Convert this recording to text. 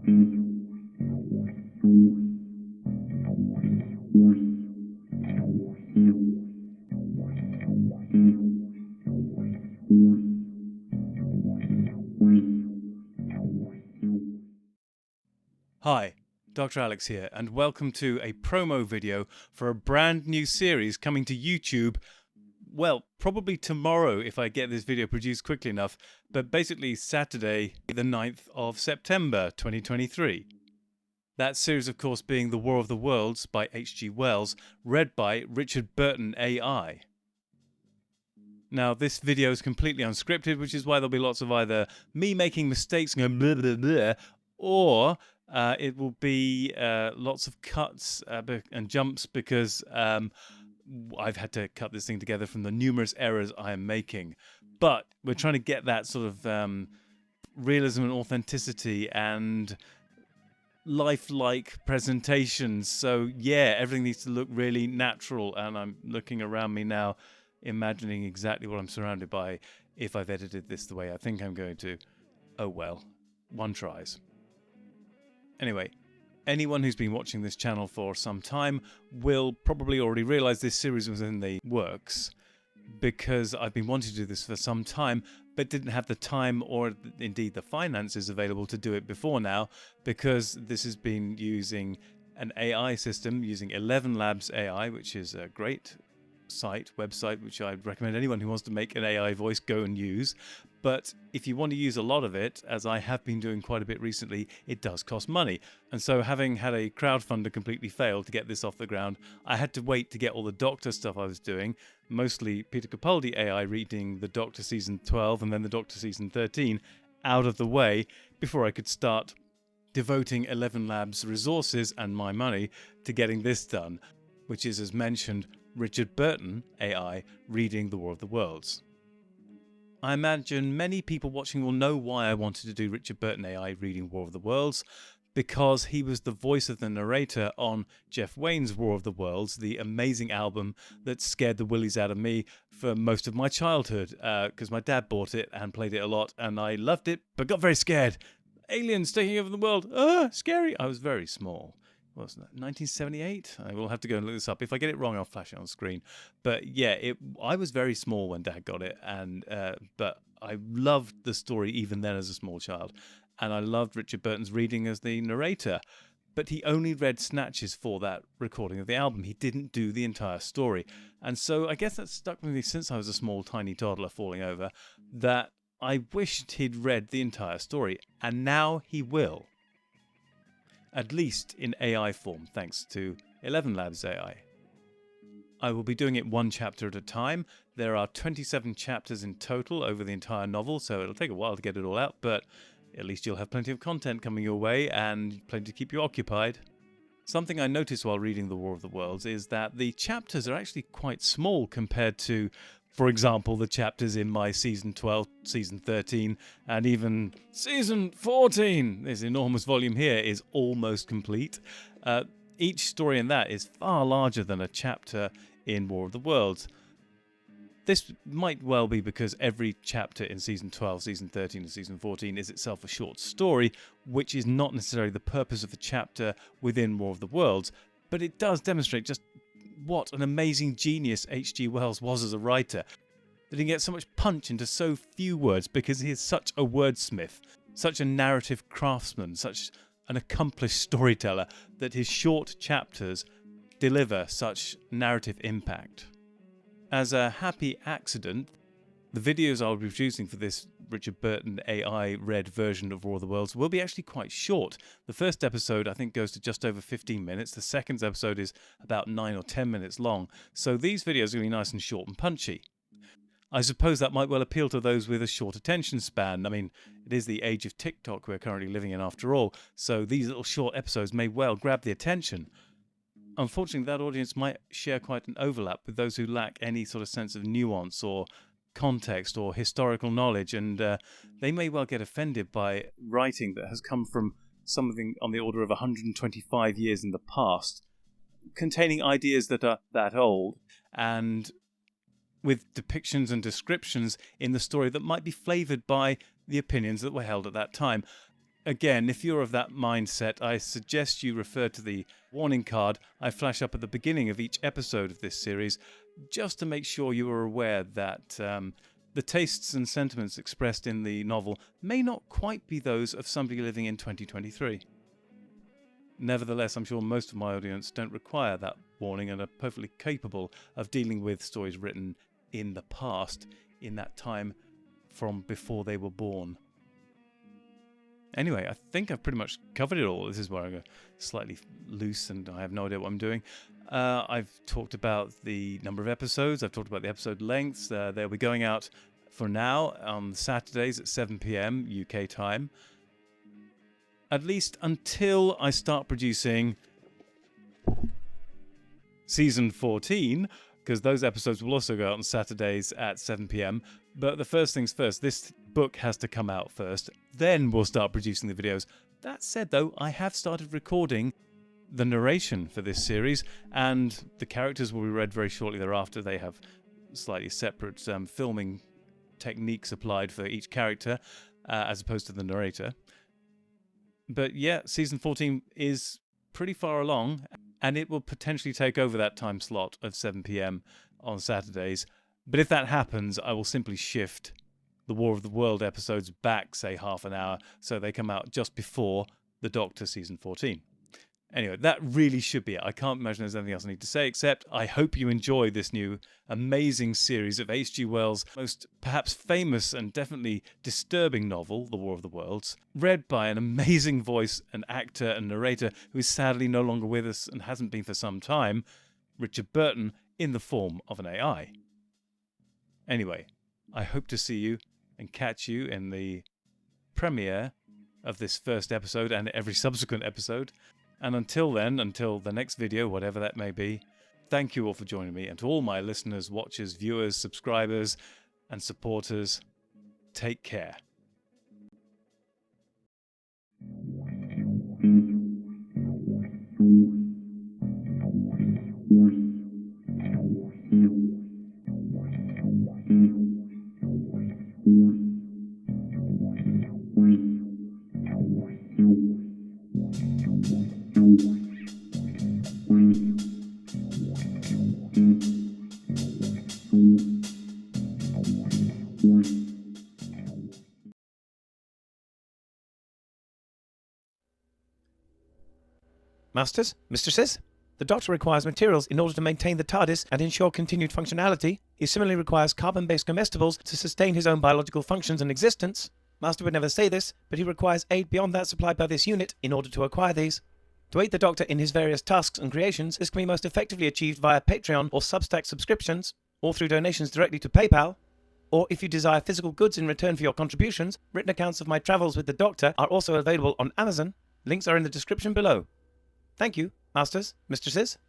Hi, Dr. Alex here, and welcome to a promo video for a brand new series coming to YouTube. Well, probably tomorrow if I get this video produced quickly enough, but basically Saturday, the 9th of September 2023. That series, of course, being The War of the Worlds by H.G. Wells, read by Richard Burton AI. Now, this video is completely unscripted, which is why there'll be lots of either me making mistakes and going blah, blah, blah, or it will be lots of cuts and jumps because I've had to cut this thing together from the numerous errors I am making. But we're trying to get that sort of realism and authenticity and lifelike presentations. So yeah, everything needs to look really natural, and I'm looking around me now imagining exactly what I'm surrounded by if I've edited this the way I think I'm going to. Oh well, one tries. Anyway, anyone who's been watching this channel for some time will probably already realize this series was in the works, because I've been wanting to do this for some time but didn't have the time or indeed the finances available to do it before now, because this has been using an AI system, using 11 Labs AI, which is a great website, which I'd recommend anyone who wants to make an AI voice go and use. But if you want to use a lot of it, as I have been doing quite a bit recently, it does cost money. And so, having had a crowdfunder completely fail to get this off the ground, I had to wait to get all the Doctor stuff I was doing, mostly Peter Capaldi AI reading the Doctor Season 12 and then the Doctor Season 13, out of the way before I could start devoting 11 Labs resources and my money to getting this done, which is, as mentioned, Richard Burton AI reading The War of the Worlds. I imagine many people watching will know why I wanted to do Richard Burton AI reading War of the Worlds, because he was the voice of the narrator on Jeff Wayne's War of the Worlds, the amazing album that scared the willies out of me for most of my childhood, because my dad bought it and played it a lot, and I loved it, but got very scared. Aliens taking over the world. Scary. I was very small. What was that, 1978? I will have to go and look this up. If I get it wrong, I'll flash it on screen. But yeah, I was very small when Dad got it, and but I loved the story even then as a small child. And I loved Richard Burton's reading as the narrator. But he only read snatches for that recording of the album. He didn't do the entire story. And so I guess that stuck with me since I was a small, tiny toddler falling over, that I wished he'd read the entire story. And now he will. At least in AI form, thanks to 11 Labs AI. I will be doing it one chapter at a time. There are 27 chapters in total over the entire novel, so it'll take a while to get it all out, but at least you'll have plenty of content coming your way and plenty to keep you occupied. Something I noticed while reading The War of the Worlds is that the chapters are actually quite small compared to, for example, the chapters in my Season 12, Season 13, and even Season 14. This enormous volume here is almost complete. Each story in that is far larger than a chapter in War of the Worlds. This might well be because every chapter in Season 12, Season 13 and Season 14 is itself a short story, which is not necessarily the purpose of the chapter within War of the Worlds, but it does demonstrate just what an amazing genius H.G. Wells was as a writer, that he can get so much punch into so few words because he is such a wordsmith, such a narrative craftsman, such an accomplished storyteller, that his short chapters deliver such narrative impact. As a happy accident, the videos I'll be producing for this Richard Burton AI read version of War of the Worlds will be actually quite short. The first episode, I think, goes to just over 15 minutes. The second episode is about 9 or 10 minutes long. So these videos are going to be nice and short and punchy. I suppose that might well appeal to those with a short attention span. I mean, it is the age of TikTok we're currently living in after all, so these little short episodes may well grab the attention. Unfortunately, that audience might share quite an overlap with those who lack any sort of sense of nuance or context or historical knowledge, and they may well get offended by writing that has come from something on the order of 125 years in the past, containing ideas that are that old, and with depictions and descriptions in the story that might be flavoured by the opinions that were held at that time. Again, if you're of that mindset, I suggest you refer to the warning card I flash up at the beginning of each episode of this series, just to make sure you are aware that the tastes and sentiments expressed in the novel may not quite be those of somebody living in 2023. Nevertheless, I'm sure most of my audience don't require that warning and are perfectly capable of dealing with stories written in the past, in that time from before they were born. Anyway, I think I've pretty much covered it all. This is where I go slightly loose and I have no idea what I'm doing. I've talked about the number of episodes. I've talked about the episode lengths. They'll be going out for now on Saturdays at 7 p.m. UK time. At least until I start producing Season 14, because those episodes will also go out on Saturdays at 7 p.m. But the first things first, this book has to come out first, then we'll start producing the videos. That said, though, I have started recording the narration for this series, and the characters will be read very shortly thereafter. They have slightly separate filming techniques applied for each character, as opposed to the narrator. But yeah, Season 14 is pretty far along, and it will potentially take over that time slot of 7 p.m. on Saturdays. But if that happens, I will simply shift the War of the World episodes back, say, half an hour, so they come out just before the Doctor Season 14. Anyway, that really should be it. I can't imagine there's anything else I need to say, except I hope you enjoy this new amazing series of H.G. Wells' most perhaps famous and definitely disturbing novel, The War of the Worlds, read by an amazing voice, an actor and narrator who is sadly no longer with us and hasn't been for some time, Richard Burton, in the form of an AI. Anyway, I hope to see you and catch you in the premiere of this first episode and every subsequent episode. And until then, until the next video, whatever that may be, thank you all for joining me. And to all my listeners, watchers, viewers, subscribers, and supporters, take care. Masters, mistresses, the Doctor requires materials in order to maintain the TARDIS and ensure continued functionality. He similarly requires carbon-based comestibles to sustain his own biological functions and existence. Master would never say this, but he requires aid beyond that supplied by this unit in order to acquire these. To aid the Doctor in his various tasks and creations, this can be most effectively achieved via Patreon or Substack subscriptions, or through donations directly to PayPal. Or if you desire physical goods in return for your contributions, written accounts of my travels with the Doctor are also available on Amazon. Links are in the description below. Thank you, masters, mistresses.